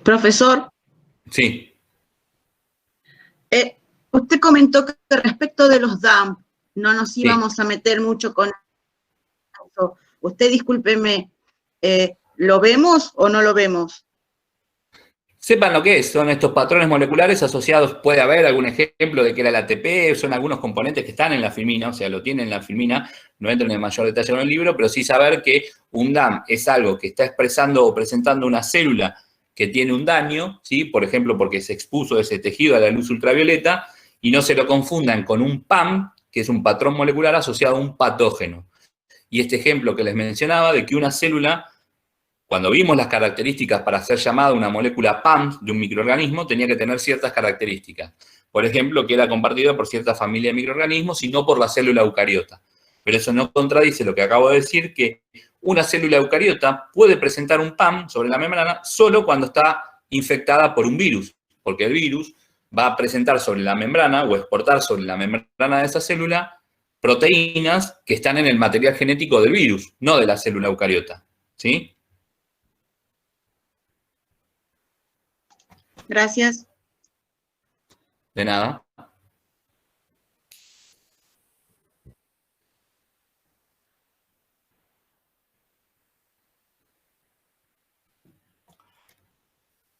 Profesor, Sí, usted comentó que respecto de los DAM no nos íbamos a meter mucho con eso. Usted, discúlpeme, ¿lo vemos o no lo vemos? sepan lo que es, son estos patrones moleculares asociados, puede haber algún ejemplo de que era el ATP, son algunos componentes que están en la filmina, o sea, lo tienen en la filmina, no entro en mayor detalle en el libro, pero sí saber que un DAM es algo que está expresando o presentando una célula que tiene un daño, ¿sí? Por ejemplo, porque se expuso ese tejido a la luz ultravioleta, y no se lo confundan con un PAM, que es un patrón molecular asociado a un patógeno. Y este ejemplo que les mencionaba de que una célula, cuando vimos las características para ser llamada una molécula PAM de un microorganismo, tenía que tener ciertas características. Por ejemplo, que era compartida por cierta familia de microorganismos y no por la célula eucariota. Pero eso no contradice lo que acabo de decir, que una célula eucariota puede presentar un PAM sobre la membrana solo cuando está infectada por un virus, porque el virus va a presentar sobre la membrana o exportar sobre la membrana de esa célula proteínas que están en el material genético del virus, no de la célula eucariota, ¿sí? Gracias. De nada.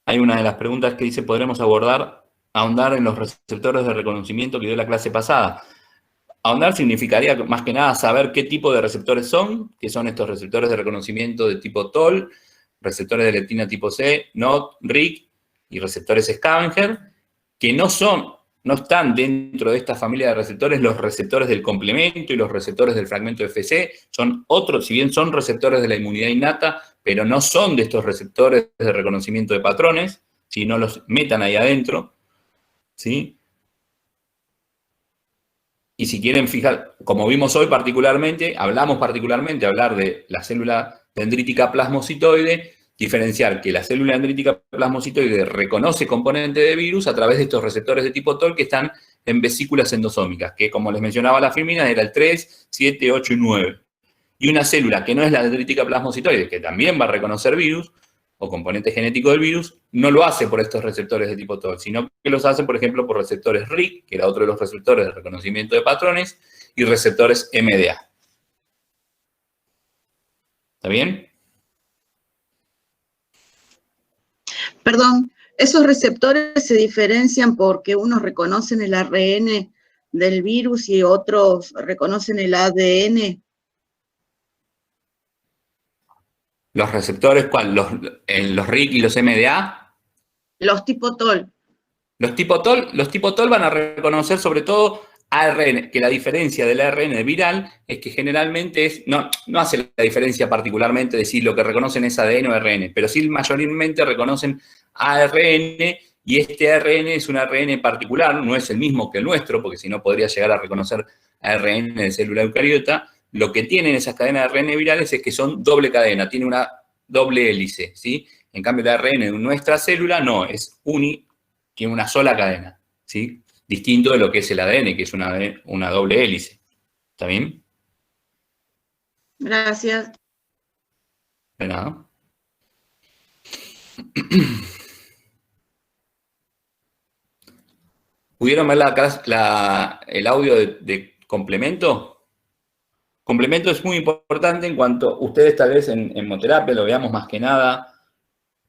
Hay una de las preguntas que dice, ¿podremos ahondar en los receptores de reconocimiento que dio la clase pasada? Ahondar significaría más que nada saber qué tipo de receptores son, que son estos receptores de reconocimiento de tipo TOL, receptores de leptina tipo C, NOT, RIC y receptores Scavenger, que no están dentro de esta familia de receptores los receptores del complemento y los receptores del fragmento FC, son otros, si bien son receptores de la inmunidad innata, pero no son de estos receptores de reconocimiento de patrones, si no los metan ahí adentro, ¿sí? Y si quieren fijar, como vimos hoy particularmente, hablar de la célula dendrítica plasmocitoide, diferenciar que la célula dendrítica plasmocitoide reconoce componente de virus a través de estos receptores de tipo TOL que están en vesículas endosómicas, que como les mencionaba la filmina era el 3, 7, 8 y 9. Y una célula que no es la dendrítica plasmocitoide, que también va a reconocer virus, o componente genético del virus, no lo hace por estos receptores de tipo TOL, sino que los hace, por ejemplo, por receptores RIC, que era otro de los receptores de reconocimiento de patrones, y receptores MDA. ¿Está bien? Perdón, esos receptores se diferencian porque unos reconocen el ARN del virus y otros reconocen el ADN. Los receptores, ¿cuál? Los RIC y los MDA. Los tipo TOL. Los tipo TOL van a reconocer sobre todo ARN, que la diferencia del ARN viral es que generalmente no hace la diferencia particularmente de si lo que reconocen es ADN o ARN, pero sí mayormente reconocen ARN y este ARN es un ARN particular, no es el mismo que el nuestro, porque si no podría llegar a reconocer ARN de célula eucariota. Lo que tienen esas cadenas de ARN virales es que son doble cadena, tiene una doble hélice, ¿sí? En cambio, el ARN de nuestra célula no, es tiene una sola cadena, ¿sí? Distinto de lo que es el ADN, que es una doble hélice. ¿Está bien? Gracias. De nada. ¿Pudieron ver el audio de complemento? Complemento es muy importante en cuanto ustedes tal vez en hemoterapia lo veamos más que nada,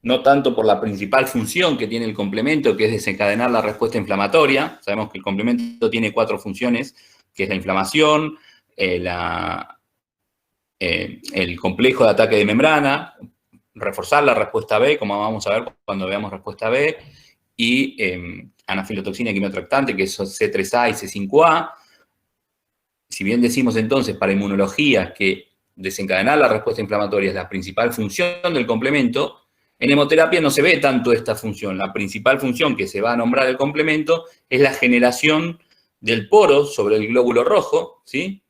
no tanto por la principal función que tiene el complemento, que es desencadenar la respuesta inflamatoria. Sabemos que el complemento tiene 4 funciones, que es la inflamación, el complejo de ataque de membrana, reforzar la respuesta B, como vamos a ver cuando veamos respuesta B, y anafilotoxina y quimiotractante, que es C3A y C5A. Si bien decimos entonces para inmunología que desencadenar la respuesta inflamatoria es la principal función del complemento, en hemoterapia no se ve tanto esta función. La principal función que se va a nombrar el complemento es la generación del poro sobre el glóbulo rojo, ¿sí?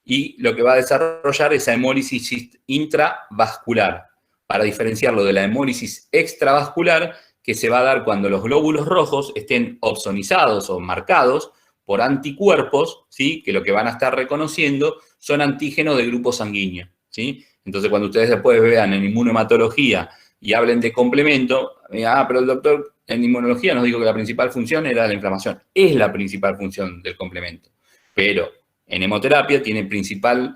Y lo que va a desarrollar esa hemólisis intravascular, para diferenciarlo de la hemólisis extravascular, que se va a dar cuando los glóbulos rojos estén opsonizados o marcados por anticuerpos, ¿sí? Que lo que van a estar reconociendo son antígenos de grupo sanguíneo, ¿sí? Entonces, cuando ustedes después vean en inmunohematología y hablen de complemento, pero el doctor en inmunología nos dijo que la principal función era la inflamación. Es la principal función del complemento, pero en hemoterapia tiene principal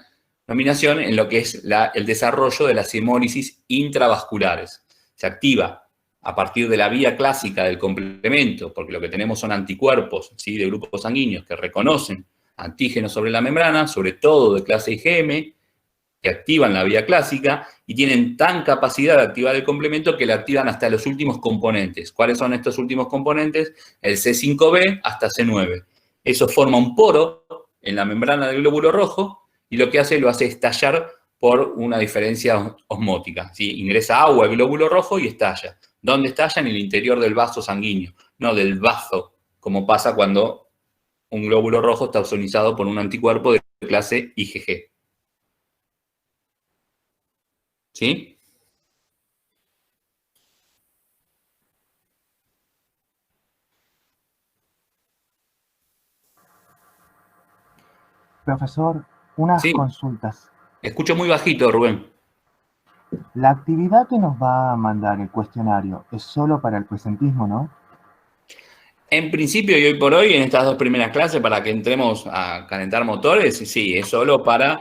nominación en lo que es el desarrollo de las hemólisis intravasculares. Se activa a partir de la vía clásica del complemento, porque lo que tenemos son anticuerpos, ¿sí? De grupos sanguíneos que reconocen antígenos sobre la membrana, sobre todo de clase IgM, que activan la vía clásica y tienen tan capacidad de activar el complemento que le activan hasta los últimos componentes. ¿Cuáles son estos últimos componentes? El C5b hasta C9. Eso forma un poro en la membrana del glóbulo rojo y lo que lo hace estallar por una diferencia osmótica, ¿sí? Ingresa agua al glóbulo rojo y estalla. ¿Dónde estalla? En el interior del vaso sanguíneo, no del bazo, como pasa cuando un glóbulo rojo está ozonizado por un anticuerpo de clase IgG. ¿Sí? Profesor, unas Sí, consultas. escucho muy bajito, Rubén. La actividad que nos va a mandar el cuestionario es solo para el presentismo, ¿no? En principio y hoy por hoy, en estas dos primeras clases, para que entremos a calentar motores, sí, es solo para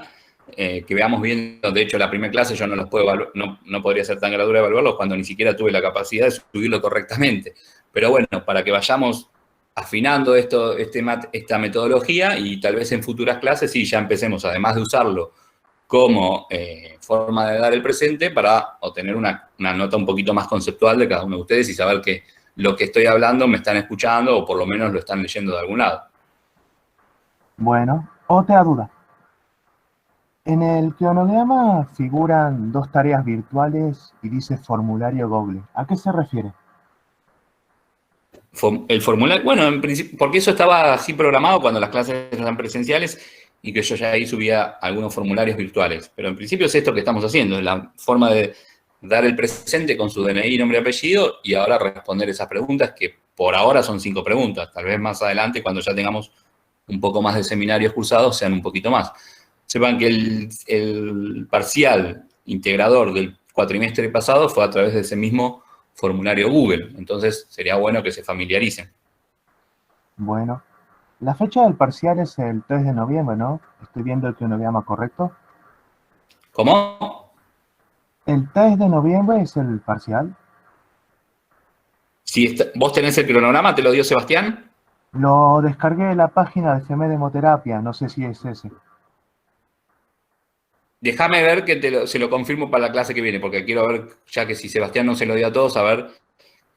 que veamos bien. De hecho, la primera clase yo no los puedo evaluar, no podría ser tan gradura evaluarlos cuando ni siquiera tuve la capacidad de subirlo correctamente. Pero bueno, para que vayamos afinando esta metodología y tal vez en futuras clases sí ya empecemos, además de usarlo como forma de dar el presente, para obtener una nota un poquito más conceptual de cada uno de ustedes y saber que lo que estoy hablando me están escuchando o por lo menos lo están leyendo de algún lado. Bueno, otra duda. En el cronograma figuran dos tareas virtuales y dice formulario Google. ¿A qué se refiere? El formulario, bueno, en principio, porque eso estaba así programado cuando las clases eran presenciales y que yo ya ahí subía algunos formularios virtuales. Pero en principio es esto que estamos haciendo, es la forma de dar el presente con su DNI, nombre y apellido y ahora responder esas preguntas que por ahora son 5 preguntas. Tal vez más adelante, cuando ya tengamos un poco más de seminarios cursados, sean un poquito más. Sepan que el parcial integrador del cuatrimestre pasado fue a través de ese mismo formulario Google. Entonces, sería bueno que se familiaricen. Bueno, la fecha del parcial es el 3 de noviembre, ¿no? ¿Estoy viendo el cronograma correcto? ¿Cómo? ¿El 3 de noviembre es el parcial? Si vos tenés el cronograma, ¿te lo dio Sebastián? Lo descargué de la página de FEME Demoterapia, no sé si es ese. Déjame ver que se lo confirmo para la clase que viene, porque quiero ver, ya que si Sebastián no se lo dio a todos, a ver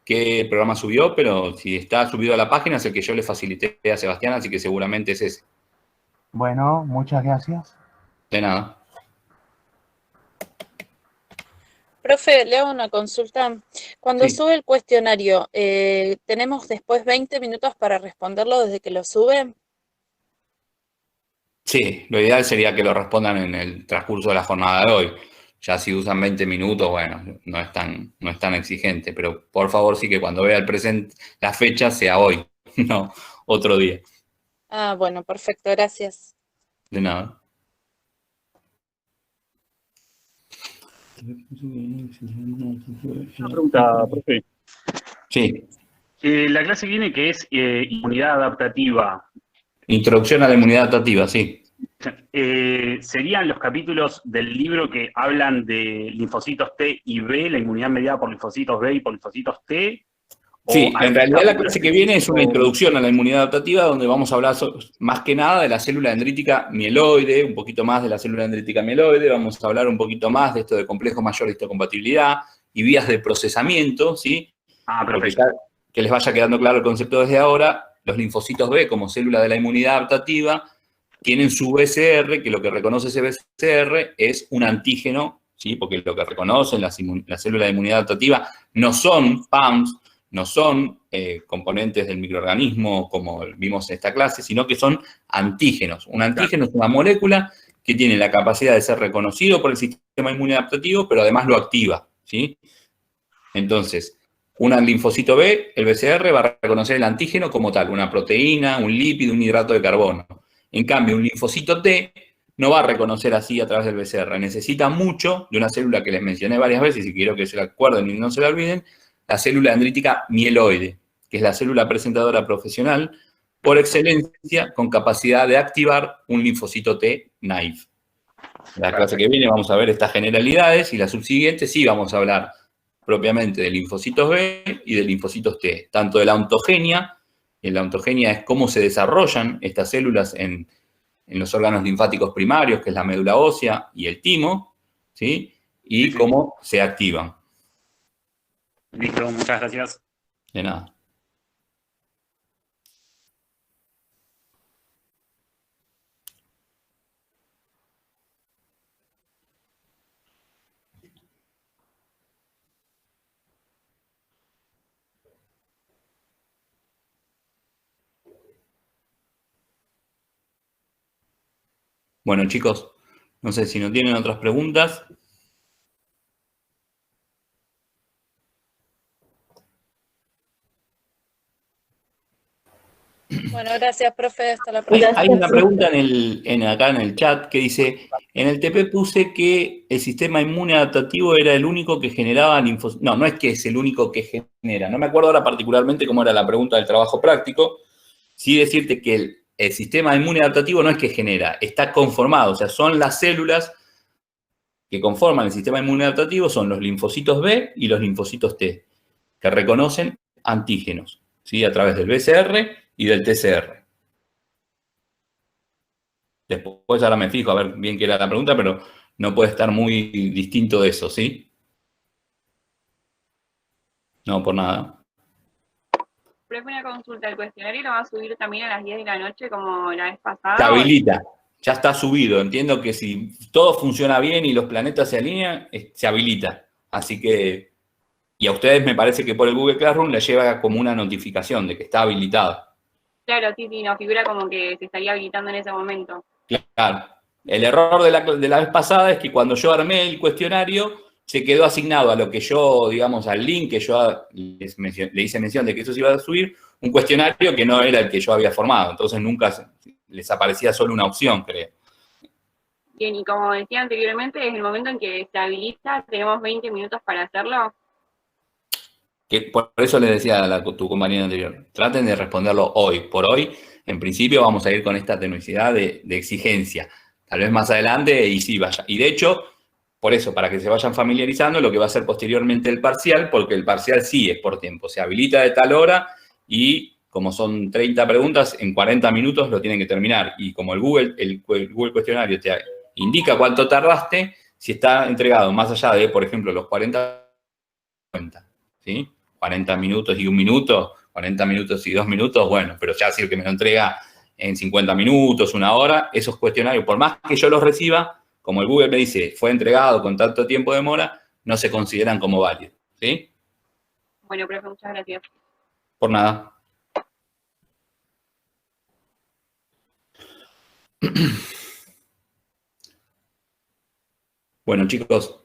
qué programa subió, pero si está subido a la página es el que yo le facilité a Sebastián, así que seguramente es ese. Bueno, muchas gracias. De nada. Profe, le hago una consulta. Cuando Sí. sube el cuestionario, ¿tenemos después 20 minutos para responderlo desde que lo sube? Sí, lo ideal sería que lo respondan en el transcurso de la jornada de hoy. Ya si usan 20 minutos, bueno, no es tan exigente, pero por favor sí que cuando vea el presente, la fecha sea hoy, no otro día. Ah, bueno, perfecto, gracias. De nada. Una pregunta, profe. Sí, La clase que viene que es inmunidad adaptativa. introducción a la inmunidad adaptativa, sí. ¿Serían los capítulos del libro que hablan de linfocitos T y B, la inmunidad mediada por linfocitos B y por linfocitos T? Sí, en realidad la clase que viene es una específico? introducción a la inmunidad adaptativa donde vamos a hablar más que nada de la célula dendrítica mieloide, un poquito más de la célula dendrítica mieloide, vamos a hablar un poquito más de esto de complejo mayor de histocompatibilidad y vías de procesamiento, ¿sí? Ah, Porque perfecto. que les vaya quedando claro el concepto desde ahora, los linfocitos B como célula de la inmunidad adaptativa tienen su BCR, que lo que reconoce ese BCR es un antígeno, ¿sí? Porque lo que reconocen las células de inmunidad adaptativa no son PAMs, no son componentes del microorganismo como vimos en esta clase, sino que son antígenos. Un antígeno es una molécula que tiene la capacidad de ser reconocido por el sistema inmune adaptativo, pero además lo activa, ¿sí? Entonces, un linfocito B, el BCR, va a reconocer el antígeno como tal, una proteína, un lípido, un hidrato de carbono. En cambio, un linfocito T no va a reconocer así a través del BCR. Necesita mucho de una célula que les mencioné varias veces y quiero que se la acuerden y no se la olviden, la célula dendrítica mieloide, que es la célula presentadora profesional por excelencia con capacidad de activar un linfocito T naive. En la clase que viene vamos a ver estas generalidades y la subsiguiente sí vamos a hablar propiamente de linfocitos B y de linfocitos T, tanto de la ontogenia, y la ontogenia es cómo se desarrollan estas células en los órganos linfáticos primarios, que es la médula ósea y el timo, ¿sí? Y Sí. cómo se activan. Listo, muchas gracias. De nada. Bueno, chicos, no sé si no tienen otras preguntas. Bueno, gracias, profe. Hasta la próxima. Hay una pregunta acá en el chat que dice, en el TP puse que el sistema inmune adaptativo era el único que generaba linfocitos. No, no es que es el único que genera. No me acuerdo ahora particularmente cómo era la pregunta del trabajo práctico. Sí decirte que el sistema inmune adaptativo no es que genera, está conformado. O sea, son las células que conforman el sistema inmune adaptativo, son los linfocitos B y los linfocitos T, que reconocen antígenos, ¿sí? A través del BCR y del TCR. Después ahora me fijo a ver bien qué era la pregunta, pero no puede estar muy distinto de eso, ¿sí? No, por nada. Profe, una consulta, ¿el cuestionario lo va a subir también a las 10 de la noche como la vez pasada? Se habilita, ya está subido. Entiendo que si todo funciona bien y los planetas se alinean, se habilita. Así que, y a ustedes me parece que por el Google Classroom les lleva como una notificación de que está habilitado. Claro, sí, nos figura como que se estaría habilitando en ese momento. Claro. El error de la vez pasada es que cuando yo armé el cuestionario, se quedó asignado a lo que yo, digamos, al link que yo le hice mención de que eso se iba a subir, un cuestionario que no era el que yo había formado. Entonces nunca les aparecía solo una opción, creo. Bien, y como decía anteriormente, es el momento en que se habilita, tenemos 20 minutos para hacerlo. Que por eso les decía a tu compañera anterior, traten de responderlo hoy. Por hoy, en principio, vamos a ir con esta tenuicidad de exigencia. Tal vez más adelante, y sí vaya. Y de hecho, por eso, para que se vayan familiarizando, lo que va a ser posteriormente el parcial, porque el parcial sí es por tiempo. Se habilita de tal hora y como son 30 preguntas, en 40 minutos lo tienen que terminar. Y como el Google cuestionario te indica cuánto tardaste, si está entregado más allá de, por ejemplo, los 40, ¿sí? 40 minutos y 1 minuto, 40 minutos y 2 minutos, bueno, pero ya decir que me lo entrega en 50 minutos, 1 hora, esos cuestionarios, por más que yo los reciba, como el Google me dice, fue entregado con tanto tiempo de mora, no se consideran como válidos, ¿sí? Bueno, profe, muchas gracias. Por nada. Bueno, chicos,